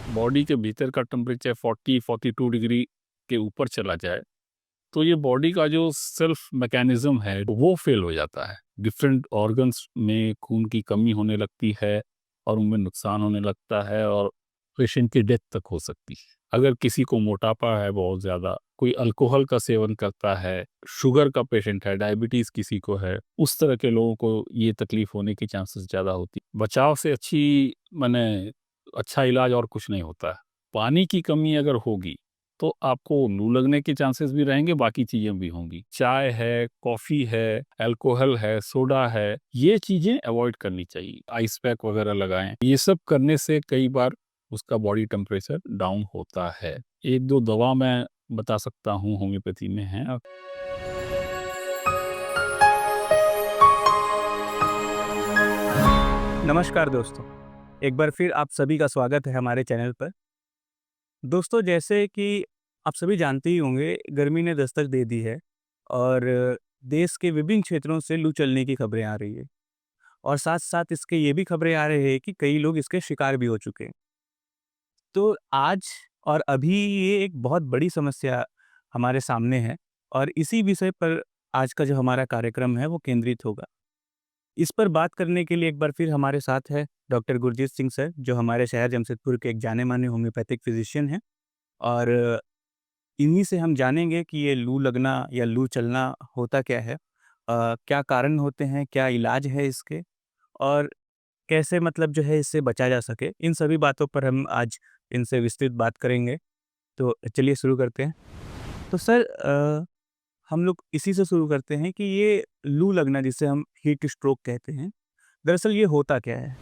Body के भीतर का टेम्परेचर 40-42 डिग्री के ऊपर चला जाए तो ये बॉडी का जो सेल्फ मैकेनिज्म है वो फेल हो जाता है। डिफरेंट ऑर्गन्स में खून की कमी होने लगती है और उनमें नुकसान होने लगता है और पेशेंट की डेथ तक हो सकती है। अगर किसी को मोटापा है बहुत ज़्यादा, कोई अल्कोहल का सेवन करता है, शुगर का पेशेंट है, डायबिटीज़ किसी को है, उस तरह के लोगों को ये तकलीफ होने की चांसेस ज़्यादा होती है। बचाव से माने अच्छा इलाज और कुछ नहीं होता है। पानी की कमी अगर होगी तो आपको लू लगने के चांसेस भी रहेंगे, बाकी चीज़ें भी होंगी। चाय है, कॉफ़ी है, अल्कोहल है, सोडा है, ये चीज़ें अवॉइड करनी चाहिए। आइस पैक वगैरह लगाएँ। ये सब करने से कई बार उसका बॉडी टेम्परेचर डाउन होता है। 1-2 दवा मैं बता सकता हूँ होम्योपैथी में हैं। नमस्कार दोस्तों, एक बार फिर आप सभी का स्वागत है हमारे चैनल पर। दोस्तों जैसे कि आप सभी जानते ही होंगे गर्मी ने दस्तक दे दी है और देश के विभिन्न क्षेत्रों से लू चलने की खबरें आ रही है और साथ-साथ इसके ये भी खबरें आ रहे हैं कि कई लोग इसके शिकार भी हो चुके हैं। तो आज और अभी ये एक बहुत बड़ी समस्या हमारे सामने है और इसी विषय पर आज का जो हमारा कार्यक्रम है वो केंद्रित होगा। इस पर बात करने के लिए एक बार फिर हमारे साथ है डॉक्टर गुरजीत सिंह सर, जो हमारे शहर जमशेदपुर के एक जाने-माने होम्योपैथिक फिजिशियन हैं और इन्हीं से हम जानेंगे कि ये लू लगना या लू चलना होता क्या है? क्या कारण होते हैं? क्या इलाज है इसके? और कैसे मतलब जो है इससे बचा जा सके? इन सभी बातों पर हम आज इनसे विस्तृत बात करेंगे। तो चलिए शुरू करते हैं। तो सर हम लोग इसी से शुरू करते हैं कि ये लू लगना जिसे हम हीट स्ट्रोक कहते हैं, दरअसल ये होता क्या है?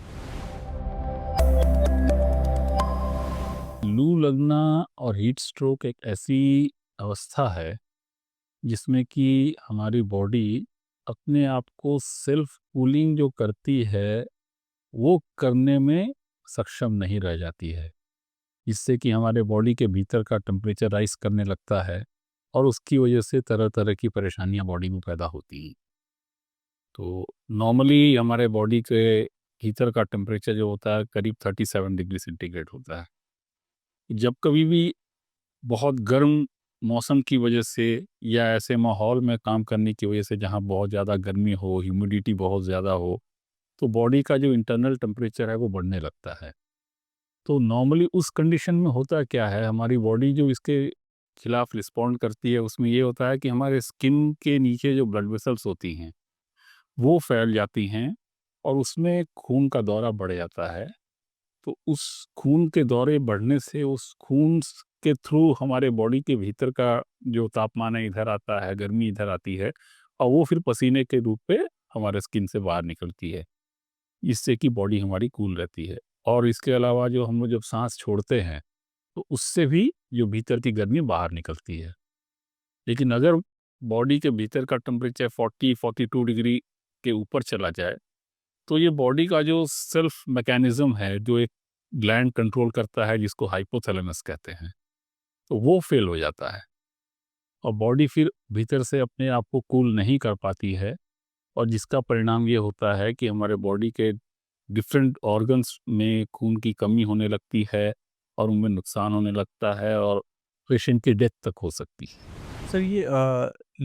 लू लगना और हीट स्ट्रोक एक ऐसी अवस्था है जिसमें कि हमारी बॉडी अपने आप को सेल्फ कूलिंग जो करती है वो करने में सक्षम नहीं रह जाती है, जिससे कि हमारे बॉडी के भीतर का टेम्परेचर राइज करने लगता है और उसकी वजह से तरह तरह की परेशानियां बॉडी में पैदा होती हैं। तो नॉर्मली हमारे बॉडी के भीतर का टेम्परेचर जो होता है करीब 37 डिग्री सेंटीग्रेड होता है। जब कभी भी बहुत गर्म मौसम की वजह से या ऐसे माहौल में काम करने की वजह से जहाँ बहुत ज़्यादा गर्मी हो, ह्यूमिडिटी बहुत ज़्यादा हो, तो बॉडी का जो इंटरनल टेम्परेचर है वो बढ़ने लगता है। तो नॉर्मली उस कंडीशन में होता क्या है, हमारी बॉडी जो इसके खिलाफ रिस्पॉन्ड करती है उसमें ये होता है कि हमारे स्किन के नीचे जो ब्लड वेसल्स होती हैं वो फैल जाती हैं और उसमें खून का दौरा बढ़ जाता है। तो उस खून के दौरे बढ़ने से उस के थ्रू हमारे बॉडी के भीतर का जो तापमान है इधर आता है, गर्मी इधर आती है और वो फिर पसीने के रूप में हमारे स्किन से बाहर निकलती है, इससे कि बॉडी हमारी कूल रहती है। और इसके अलावा जो हम लोग जब सांस छोड़ते हैं तो उससे भी जो भीतर की गर्मी बाहर निकलती है। लेकिन अगर बॉडी के भीतर का टेम्परेचर 40-42 डिग्री के ऊपर चला जाए तो ये बॉडी का जो सेल्फ मैकेनिज्म है, जो एक ग्लैंड कंट्रोल करता है जिसको हाइपोथैलेमस कहते हैं, तो वो फेल हो जाता है और बॉडी फिर भीतर से अपने आप को कूल नहीं कर पाती है और जिसका परिणाम ये होता है कि हमारे बॉडी के डिफरेंट ऑर्गन्स में खून की कमी होने लगती है और उनमें नुकसान होने लगता है और पेशेंट की डेथ तक हो सकती है। सर ये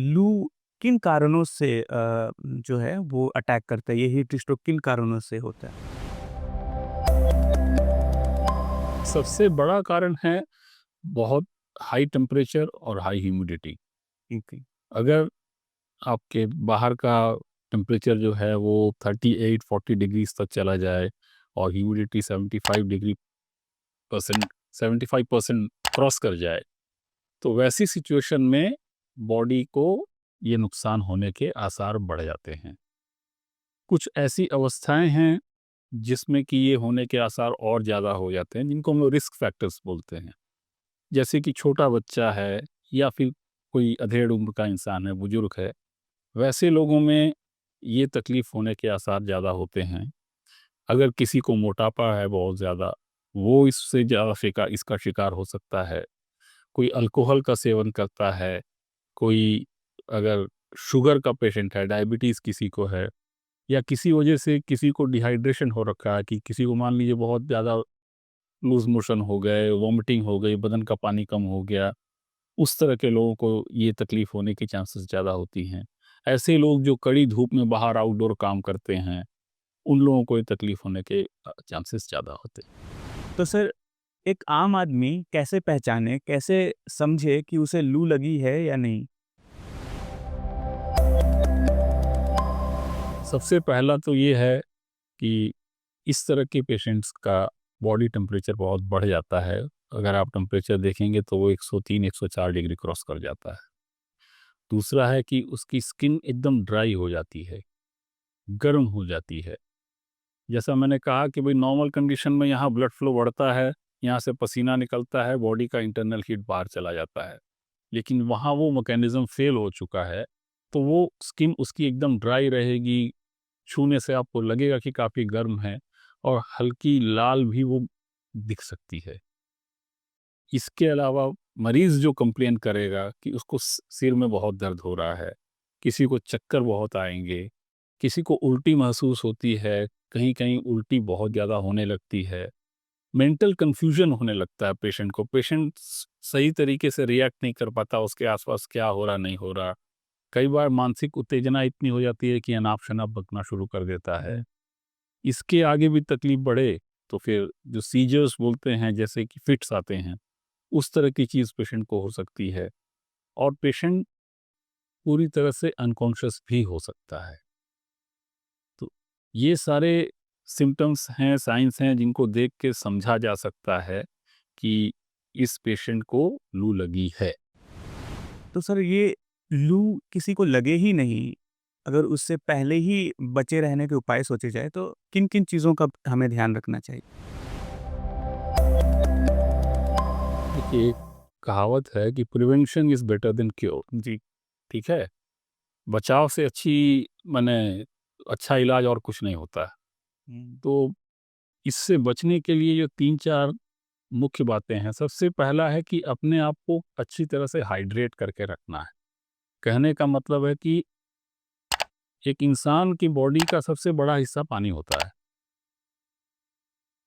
लू किन कारणों से जो है वो अटैक करता है? ये हीट स्ट्रोक किन कारणों से होता है? सबसे बड़ा कारण है बहुत हाई टेम्परेचर और हाई ह्यूमिडिटी। ठीक है। अगर आपके बाहर का टेम्परेचर जो है वो 38-40 डिग्रीज़ तक चला जाए और ह्यूमिडिटी 75 डिग्री परसेंट 75% क्रॉस कर जाए, तो वैसी सिचुएशन में बॉडी को ये नुकसान होने के आसार बढ़ जाते हैं। कुछ ऐसी अवस्थाएँ हैं जिसमें कि ये होने के आसार और ज़्यादा हो जाते हैं, जिनको हम लोग रिस्क फैक्टर्स बोलते हैं। जैसे कि छोटा बच्चा है या फिर कोई अधेड़ उम्र का इंसान है, बुजुर्ग है, वैसे लोगों में ये तकलीफ होने के आसार ज़्यादा होते हैं। अगर किसी को मोटापा है बहुत ज़्यादा, वो इससे ज़्यादा इसका शिकार हो सकता है। कोई अल्कोहल का सेवन करता है, कोई अगर शुगर का पेशेंट है, डायबिटीज़ किसी को है या किसी वजह से किसी को डिहाइड्रेशन हो रखा है कि किसी को मान लीजिए बहुत ज़्यादा लूज़ मोशन हो गए, वॉमिटिंग हो गई, बदन का पानी कम हो गया, उस तरह के लोगों को ये तकलीफ़ होने की चांसेस ज़्यादा होती हैं। ऐसे लोग जो कड़ी धूप में बाहर आउटडोर काम करते हैं, उन लोगों को ये तकलीफ़ होने के चांसेस ज़्यादा होते हैं। तो सर एक आम आदमी कैसे पहचाने, कैसे समझे कि उसे लू लगी है या नहीं? सबसे पहला तो ये है कि इस तरह के पेशेंट्स का बॉडी टेम्परेचर बहुत बढ़ जाता है। अगर आप टेम्परेचर देखेंगे तो वो 103-104 डिग्री क्रॉस कर जाता है। दूसरा है कि उसकी स्किन एकदम ड्राई हो जाती है, गर्म हो जाती है। जैसा मैंने कहा कि भई नॉर्मल कंडीशन में यहाँ ब्लड फ्लो बढ़ता है, यहाँ से पसीना निकलता है, बॉडी का इंटरनल हीट बाहर चला जाता है। लेकिन वहाँ वो मैकेनिज़्म फ़ेल हो चुका है, तो वो स्किन उसकी एकदम ड्राई रहेगी, छूने से आपको लगेगा कि काफ़ी गर्म है और हल्की लाल भी वो दिख सकती है। इसके अलावा मरीज़ जो कंप्लेन करेगा कि उसको सिर में बहुत दर्द हो रहा है, किसी को चक्कर बहुत आएँगे, किसी को उल्टी महसूस होती है, कहीं-कहीं उल्टी बहुत ज़्यादा होने लगती है, मेंटल कन्फ्यूज़न होने लगता है पेशेंट को। पेशेंट सही तरीके से रिएक्ट नहीं कर पाता, उसके आस-पास क्या हो रहा, नहीं हो रहा। कई बार मानसिक उत्तेजना इतनी हो जाती है कि अनाप-शनाप बकना शुरू कर देता है। इसके आगे भी तकलीफ बढ़े तो फिर जो सीजर्स बोलते हैं, जैसे कि फिट्स आते हैं, उस तरह की चीज़ पेशेंट को हो सकती है और पेशेंट पूरी तरह से अनकॉन्शियस भी हो सकता है। तो ये सारे सिम्पटम्स हैं, साइन्स हैं जिनको देख के समझा जा सकता है कि इस पेशेंट को लू लगी है। तो सर ये लू किसी को लगे ही नहीं, अगर उससे पहले ही बचे रहने के उपाय सोचे जाएँ तो किन-किन चीज़ों का हमें ध्यान रखना चाहिए? देखिए, एक कहावत है कि prevention is better than cure. जी। ठीक है? बचाव से अच्छी माने अच्छा इलाज और कुछ नहीं होता है। हुँ। तो इससे बचने के लिए जो 3-4 मुख्य बातें हैं, सबसे पहला है कि अपने आप को अच्छी तरह से हाइड्रेट करके रखना है। कहने का मतलब है कि एक इंसान की बॉडी का सबसे बड़ा हिस्सा पानी होता है,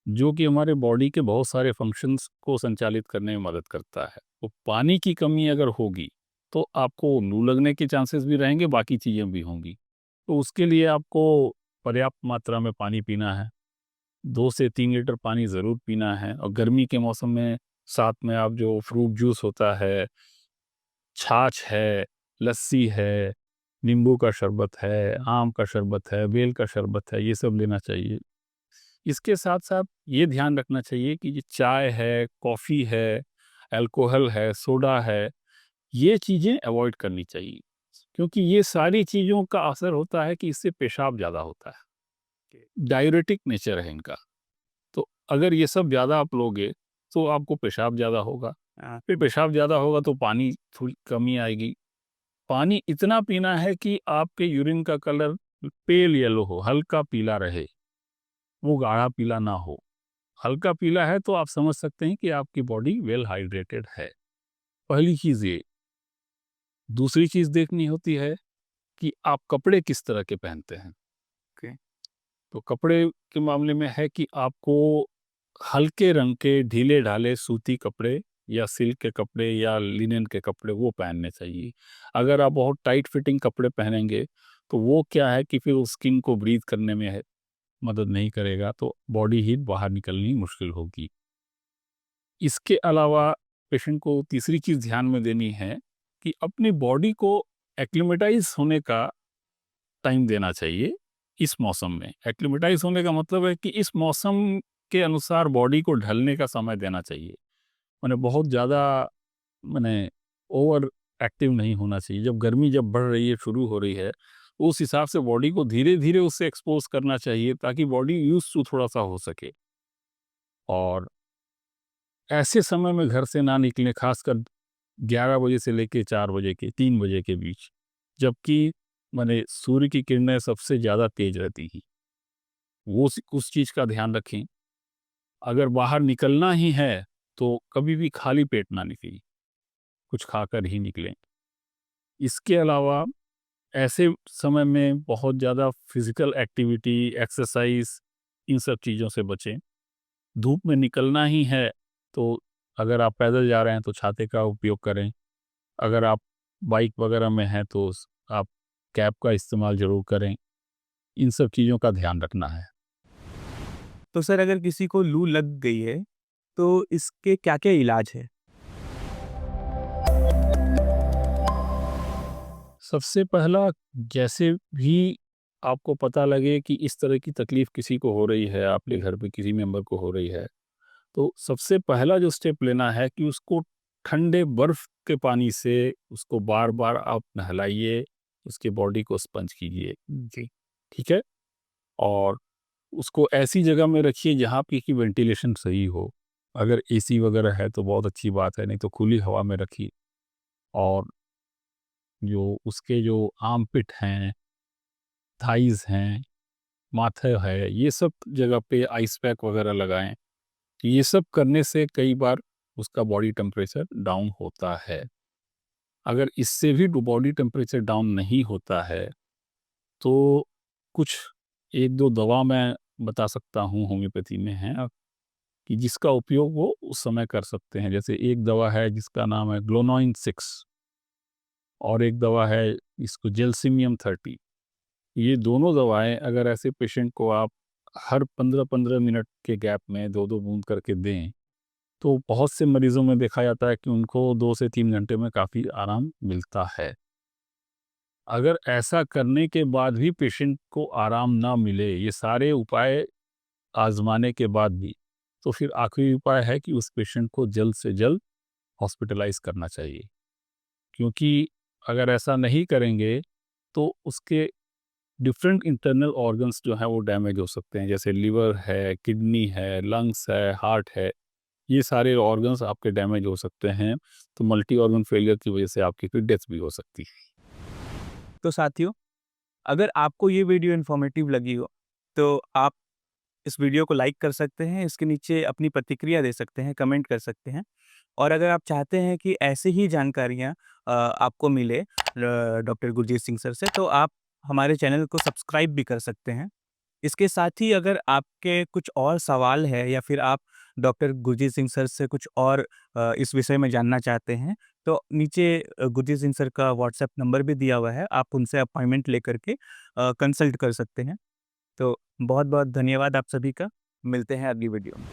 जो कि हमारे बॉडी के बहुत सारे फंक्शंस को संचालित करने में मदद करता है। तो पानी की कमी अगर होगी, तो आपको लू लगने के चांसेस भी रहेंगे, बाकी चीज़ें भी होंगी। तो उसके लिए आपको पर्याप्त मात्रा में पानी पीना है। 2 से 3 लीटर पानी ज़रूर पीना है और गर्मी के मौसम में साथ में आप जो फ्रूट जूस होता है, छाछ है, लस्सी है, नींबू का शरबत है, आम का शरबत है, बेल का शरबत है, ये सब लेना चाहिए। इसके साथ-साथ ये ध्यान रखना चाहिए कि ये चाय है, कॉफ़ी है, अल्कोहल है, सोडा है, ये चीज़ें अवॉइड करनी चाहिए। क्योंकि ये सारी चीज़ों का असर होता है कि इससे पेशाब ज़्यादा होता है। डाययूरेटिक नेचर है इनका। तो अगर ये सब ज़्यादा आप लोगे, तो आपको पेशाब ज़्यादा होगा। हाँ। फिर पेशाब ज़्यादा होगा तो पानी थोड़ी कमी आएगी। पानी इतना पीना है कि आपके यूरिन का कलर पेल येलो हो, हल्का पीला रहे, वो गाढ़ा पीला ना हो। हल्का पीला है तो आप समझ सकते हैं कि आपकी बॉडी वेल हाइड्रेटेड है। पहली चीज़ ये। दूसरी चीज़ देखनी होती है कि आप कपड़े किस तरह के पहनते हैं। ओके। तो कपड़े के मामले में है कि आपको हल्के रंग के ढीले-ढाले सूती कपड़े या सिल्क के कपड़े या लिनेन के कपड़े वो पहनने चाहिए। अगर आप बहुत टाइट फिटिंग कपड़े पहनेंगे, तो वो क्या है कि फिर वो स्किन को ब्रीथ करने में है मदद नहीं करेगा, तो बॉडी हीट बाहर निकलनी मुश्किल होगी। इसके अलावा पेशेंट को तीसरी चीज़ ध्यान में देनी है कि अपनी बॉडी को एक्लिमेटाइज़ होने का टाइम देना चाहिए इस मौसम में। एक्लिमेटाइज़ होने का मतलब है कि इस मौसम के अनुसार बॉडी को ढलने का समय देना चाहिए। माने बहुत ज़्यादा माने ओवर एक्टिव नहीं होना चाहिए। जब गर्मी बढ़ रही है, शुरू हो रही है, उस हिसाब से बॉडी को धीरे-धीरे उससे एक्सपोज़ करना चाहिए ताकि बॉडी यूज़्ड टू थोड़ा-सा हो सके। और ऐसे समय में घर से ना निकलें, ख़ासकर 11 बजे से लेके 4 बजे के 3 बजे के बीच, जबकि माने सूर्य की किरणें सबसे ज़्यादा तेज़ रहती हैं। वो उस चीज़ का ध्यान रखें। अगर बाहर निकलना ही है, तो कभी भी खाली पेट ना निकलें, कुछ खाकर ही निकलें। इसके अलावा ऐसे समय में बहुत ज़्यादा फिज़िकल एक्टिविटी, एक्सरसाइज़ इन सब चीज़ों से बचें। धूप में निकलना ही है, तो अगर आप पैदल जा रहे हैं तो छाते का उपयोग करें। अगर आप बाइक वगैरह में हैं तो आप कैप का इस्तेमाल ज़रूर करें। इन सब चीज़ों का ध्यान रखना है। तो सर अगर किसी को लू लग गई है, तो इसके क्या-क्या इलाज है? सबसे पहला, जैसे भी आपको पता लगे कि इस तरह की तकलीफ़ किसी को हो रही है, आपके घर पे किसी मेंबर को हो रही है, तो सबसे पहला जो स्टेप लेना है कि उसको ठंडे बर्फ़ के पानी से उसको बार-बार आप नहलाइए, उसकी बॉडी को स्पंज कीजिए। जी। ठीक है? और उसको ऐसी जगह में रखिए जहाँ पे कि वेंटिलेशन सही हो। अगर एसी वगैरह है तो बहुत अच्छी बात है, नहीं तो खुली हवा में रखिए। और जो उसके जो आर्मपिट हैं, थाइज़ हैं, माथा है, ये सब जगह पे आइस पैक वगैरह लगाएँ। ये सब करने से कई बार उसका बॉडी टेम्परेचर डाउन होता है। अगर इससे भी बॉडी टेम्परेचर डाउन नहीं होता है, तो कुछ 1-2 दवा मैं बता सकता हूँ, होम्योपैथी में है, कि जिसका उपयोग वो उस समय कर सकते हैं। जैसे एक दवा है जिसका नाम है ग्लोनोइन 6, और एक दवा है इसको जेलसिमियम 30। ये दोनों दवाएँ अगर ऐसे पेशेंट को आप हर 15-15 मिनट के गैप में 2-2 बूँद करके दें, तो बहुत से मरीज़ों में देखा जाता है कि उनको 2 से 3 घंटे में काफ़ी आराम मिलता है। अगर ऐसा करने के बाद भी पेशेंट को आराम ना मिले, ये सारे उपाय आज़माने के बाद भी, तो फिर आखिरी उपाय है कि उस पेशेंट को जल्द से जल्द हॉस्पिटलाइज़ करना चाहिए। क्योंकि अगर ऐसा नहीं करेंगे, तो उसके डिफरेंट इंटरनल ऑर्गन्स जो हैं वो डैमेज हो सकते हैं। जैसे लिवर है, किडनी है, लंग्स है, हार्ट है, ये सारे ऑर्गन्स आपके डैमेज हो सकते हैं। तो मल्टी ऑर्गन फेलियर की वजह से आपकी फिर डेथ भी हो सकती है। तो साथियों, अगर आपको ये वीडियो इन्फॉर्मेटिव लगी हो, तो आप इस वीडियो को लाइक कर सकते हैं, इसके नीचे अपनी प्रतिक्रिया दे सकते हैं, कमेंट कर सकते हैं। और अगर आप चाहते हैं कि ऐसे ही जानकारियाँ आपको मिले डॉक्टर गुरजीत सिंह सर से, तो आप हमारे चैनल को सब्सक्राइब भी कर सकते हैं। इसके साथ ही अगर आपके कुछ और सवाल है या फिर आप डॉक्टर गुरजीत सिंह सर से कुछ और इस विषय में जानना चाहते हैं, तो नीचे गुरजीत सिंह सर का व्हाट्सएप नंबर भी दिया हुआ है, आप उनसे अपॉइंटमेंट लेकर के कंसल्ट कर सकते हैं। तो बहुत-बहुत धन्यवाद आप सभी का। मिलते हैं अगली वीडियो में।